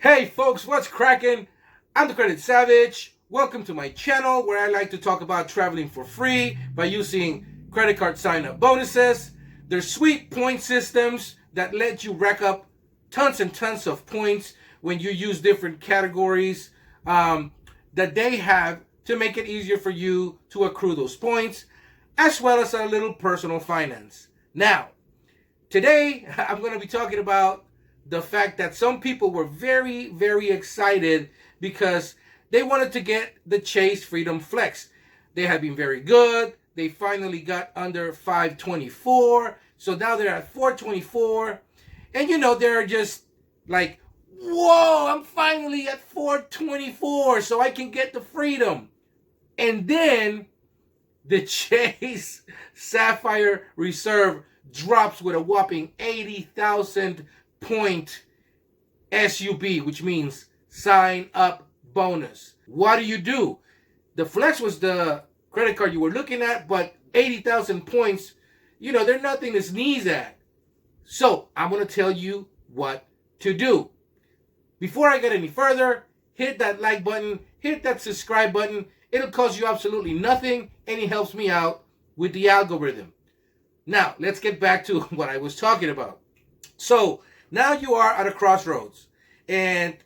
Hey folks, what's cracking? I'm the Credit Savage. Welcome to my channel where I like to talk about traveling for free by using credit card sign-up bonuses. There's sweet point systems that let you rack up tons and tons of points when you use different categories that they have to make it easier for you to accrue those points, as well as a little personal finance. Now, today I'm going to be talking about the fact that some people were very, very excited because they wanted to get the Chase Freedom Flex. They have been very good. They finally got under 524. So now they're at 424. And they're just like, whoa, I'm finally at 424 so I can get the freedom. And then the Chase Sapphire Reserve drops with a whopping 80,000 point SUB, which means sign up bonus. What do? The Flex was the credit card you were looking at, but 80,000 points, they're nothing to sneeze at. So I'm going to tell you what to do. Before I get any further, hit that like button, hit that subscribe button. It'll cost you absolutely nothing, and it helps me out with the algorithm. Now, let's get back to what I was talking about. So, now you are at a crossroads, and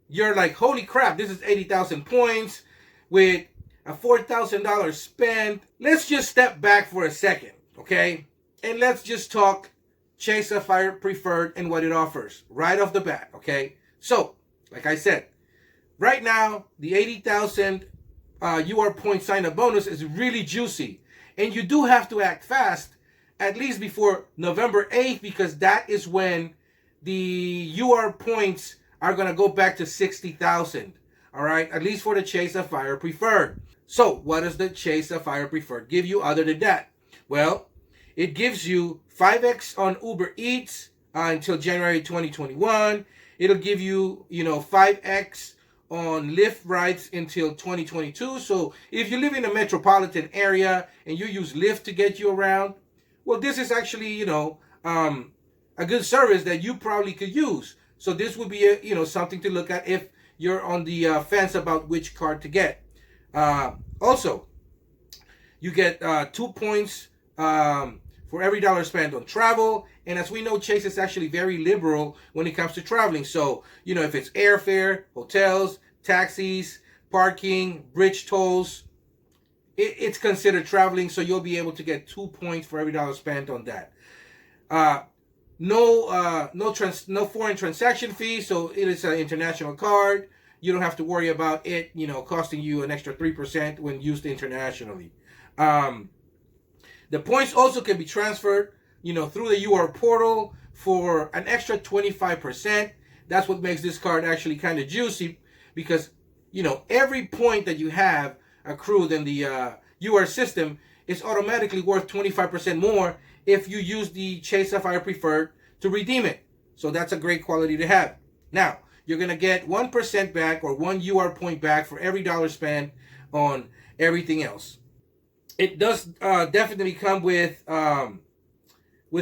you're like, holy crap, this is 80,000 points with a $4,000 spend. Let's just step back for a second, okay? And let's just talk Chase Sapphire Preferred and what it offers right off the bat, okay? So, like I said, right now, the 80,000 UR point sign-up bonus is really juicy. And you do have to act fast, at least before November 8th, because that is when the UR points are going to go back to 60,000. All right, at least for the Chase Sapphire Preferred. So what does the Chase Sapphire Preferred give you other than that? Well, it gives you 5x on Uber Eats until January 2021. It'll give you, 5x on Lyft rides until 2022. So if you live in a metropolitan area and you use Lyft to get you around, well, this is actually, a good service that you probably could use. So this would be something to look at if you're on the fence about which card to get. Also, you get 2 points for every dollar spent on travel. And as we know, Chase is actually very liberal when it comes to traveling. So, if it's airfare, hotels, taxis, parking, bridge tolls, it's considered traveling. So you'll be able to get 2 points for every dollar spent on that. No foreign transaction fee, so it is an international card. You don't have to worry about it, costing you an extra 3% when used internationally. The points also can be transferred, through the UR portal for an extra 25%. That's what makes this card actually kind of juicy because, every point that you have accrued in the UR system is automatically worth 25% more if you use the Chase Sapphire Preferred to redeem it. So that's a great quality to have. Now, you're going to get 1% back or 1 UR point back for every dollar spent on everything else. It does definitely come with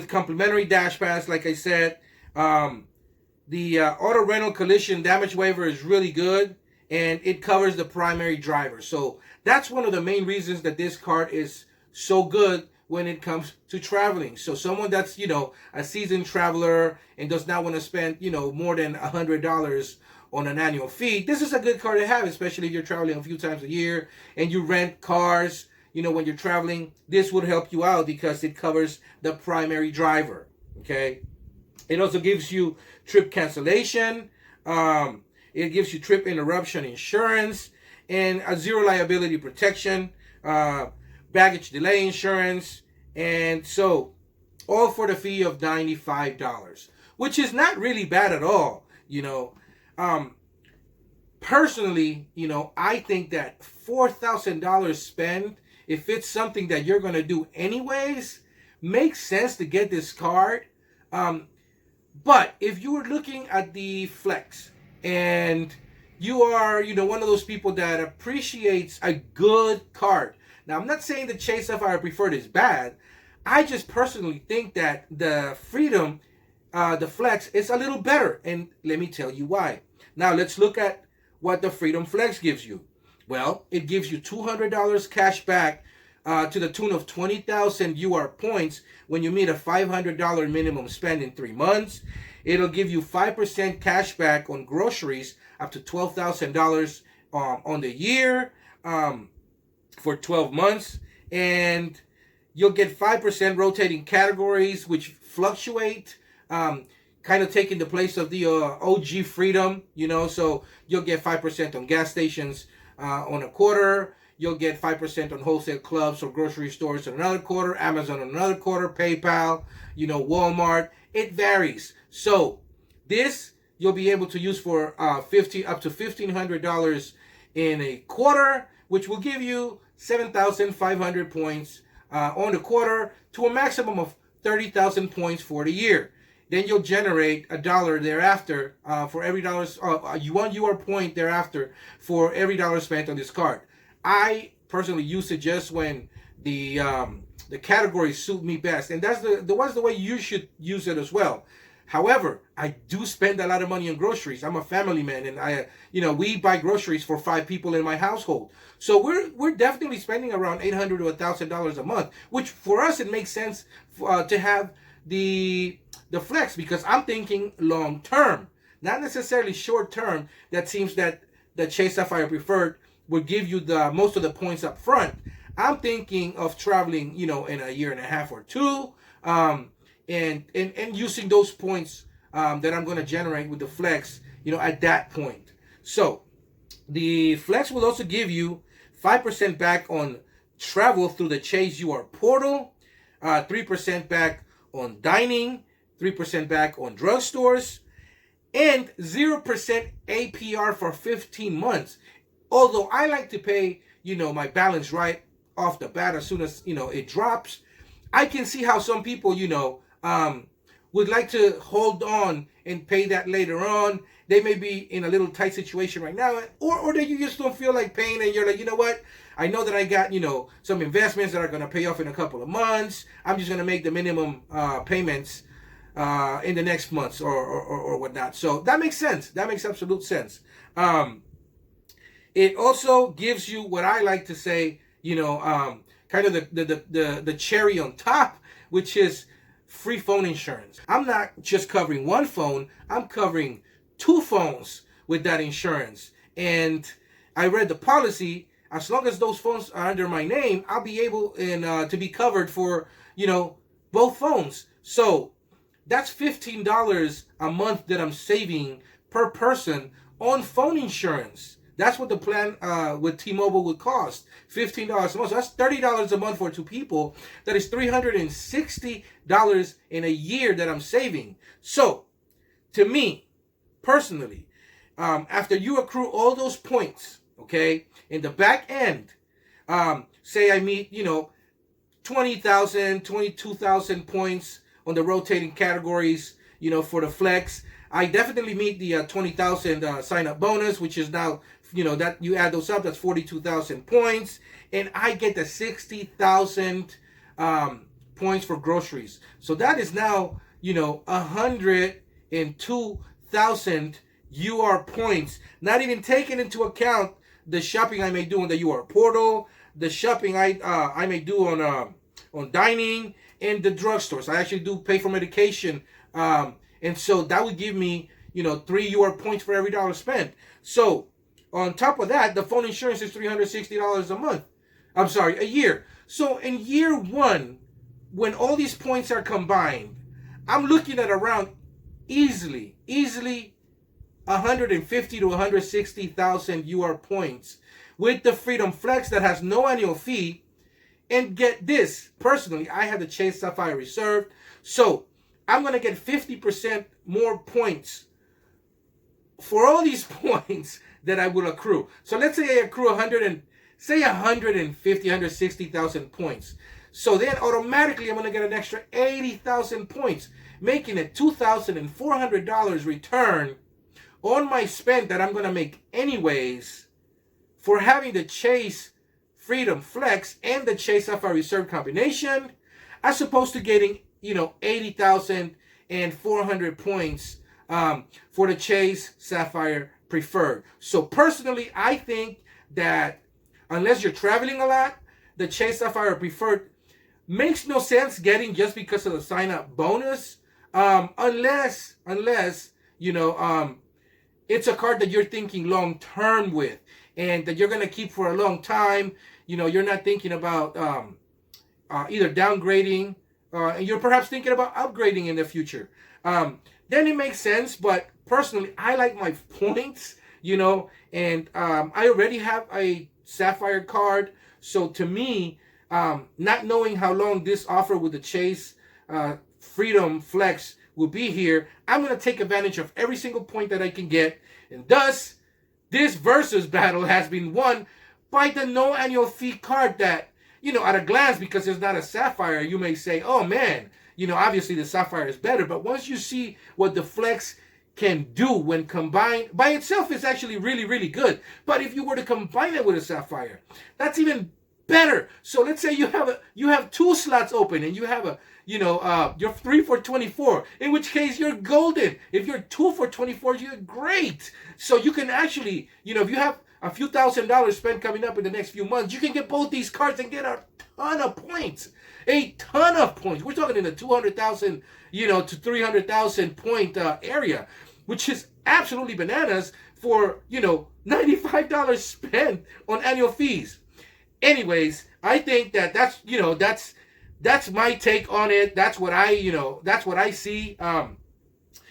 complimentary dash pass, like I said. The auto rental collision damage waiver is really good, and it covers the primary driver. So that's one of the main reasons that this card is so good when it comes to traveling. So someone that's, a seasoned traveler and does not want to spend, more than $100 on an annual fee, this is a good card to have, especially if you're traveling a few times a year and you rent cars, when you're traveling. This would help you out because it covers the primary driver, okay? It also gives you trip cancellation. It gives you trip interruption insurance and a zero liability protection, baggage delay insurance, and so all for the fee of $95, which is not really bad at all. Personally, I think that $4,000 spent, if it's something that you're going to do anyways, makes sense to get this card. But if you were looking at the Flex and you are, one of those people that appreciates a good card. Now, I'm not saying the Chase Sapphire Preferred is bad. I just personally think that the Freedom the Flex is a little better, and let me tell you why. Now let's look at what the Freedom Flex gives you. Well, it gives you $200 cash back to the tune of 20,000 UR points when you meet a $500 minimum spend in 3 months. It'll give you 5% cash back on groceries up to $12,000 on the year for 12 months. And you'll get 5% rotating categories, which fluctuate, kind of taking the place of the OG Freedom, so you'll get 5% on gas stations on a quarter. You'll get 5% on wholesale clubs or grocery stores on another quarter, Amazon on another quarter, PayPal, Walmart. It varies. So this you'll be able to use for up to $1,500 in a quarter, which will give you 7,500 points on the quarter to a maximum of 30,000 points for the year. Then you'll generate $1 thereafter for every dollar, $1 UR point thereafter for every dollar spent on this card. I personally use it just when the categories suit me best, and that's the way you should use it as well. However, I do spend a lot of money on groceries. I'm a family man, and we buy groceries for 5 people in my household. So we're definitely spending around $800 to $1,000 a month, which for us it makes sense to have the Flex, because I'm thinking long term, not necessarily short term. That seems that the Chase Sapphire Preferred would give you the most of the points up front. I'm thinking of traveling, in a year and a half or two, and using those points that I'm going to generate with the Flex, at that point. So the Flex will also give you 5% back on travel through the Chase UR portal, 3% back on dining, 3% back on drugstores, and 0% APR for 15 months. Although I like to pay, my balance right off the bat as soon as, it drops. I can see how some people, would like to hold on and pay that later on. They may be in a little tight situation right now, or that you just don't feel like paying, and you're like, you know what? I know that I got, some investments that are going to pay off in a couple of months. I'm just going to make the minimum payments in the next months or whatnot. So that makes sense. That makes absolute sense. It also gives you what I like to say, kind of the cherry on top, which is free phone insurance. I'm not just covering one phone, I'm covering 2 phones with that insurance. And I read the policy, as long as those phones are under my name, I'll be able to be covered for, both phones. So that's $15 a month that I'm saving per person on phone insurance. That's what the plan with T-Mobile would cost, $15 a month. So that's $30 a month for 2 people. That is $360 in a year that I'm saving. So, to me, personally, after you accrue all those points, okay, in the back end, say I meet, 20,000, 22,000 points on the rotating categories, for the Flex. I definitely meet the 20,000 sign-up bonus, which is now, that you add those up, that's 42,000 points. And I get the 60,000 points for groceries. So that is now, 102,000 UR points, not even taking into account the shopping I may do on the UR portal, the shopping I may do on dining, and the drugstores. I actually do pay for medication. And so that would give me, 3 UR points for every dollar spent. So on top of that, the phone insurance is $360 a month. A year. So in year 1, when all these points are combined, I'm looking at around easily 150 to 160,000 UR points with the Freedom Flex that has no annual fee. And get this, personally, I have the Chase Sapphire reserved, so I'm going to get 50% more points for all these points that I will accrue. So let's say I accrue 160,000 points. So then automatically I'm going to get an extra 80,000 points, making it $2,400 return on my spend that I'm going to make anyways for having the Chase Freedom Flex and the Chase Sapphire Reserve combination, as opposed to getting, 80,000 and 400 points for the Chase Sapphire Preferred. So personally, I think that unless you're traveling a lot, the Chase Sapphire Preferred makes no sense getting just because of the sign-up bonus, unless it's a card that you're thinking long-term with and that you're going to keep for a long time. You're not thinking about either downgrading, and you're perhaps thinking about upgrading in the future. Then it makes sense, but personally, I like my points, and I already have a Sapphire card. So to me, not knowing how long this offer with the Chase Freedom Flex will be here, I'm going to take advantage of every single point that I can get. And thus, this versus battle has been won by the no annual fee card that, at a glance, because it's not a Sapphire, you may say, oh man, obviously the Sapphire is better. But once you see what the Flex can do when combined, by itself it's actually really, really good. But if you were to combine it with a Sapphire, that's even better. So let's say you have 2 slots open and you have you're 3 for 24, in which case you're golden. If you're 2 for 24, you're great. So you can actually, if you have a few $1,000s spent coming up in the next few months, you can get both these cards and get a ton of points. A ton of points. We're talking in the 200,000, to 300,000 point area, which is absolutely bananas for, $95 spent on annual fees. Anyways, I think that's my take on it. That's what I see.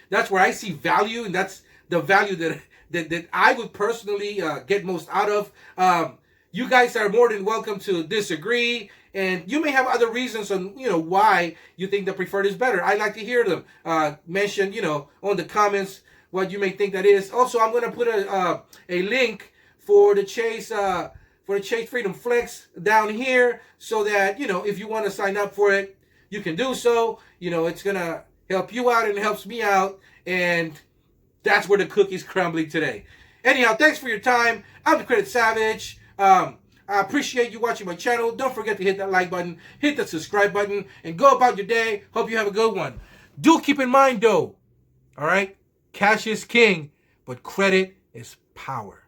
That's where I see value, and that's the value that I would personally get most out of. You guys are more than welcome to disagree, and you may have other reasons on why you think the Preferred is better. I'd like to hear them mention on the comments what you may think that is. Also, I'm going to put a link for the Chase Freedom Flex down here, so that if you want to sign up for it, you can do so. It's gonna help you out and it helps me out, and that's where the cookie's crumbling today. Anyhow, thanks for your time. I'm the Credit Savage. I appreciate you watching my channel. Don't forget to hit that like button, hit the subscribe button, and go about your day. Hope you have a good one. Do keep in mind though, all right, cash is king, but credit is power.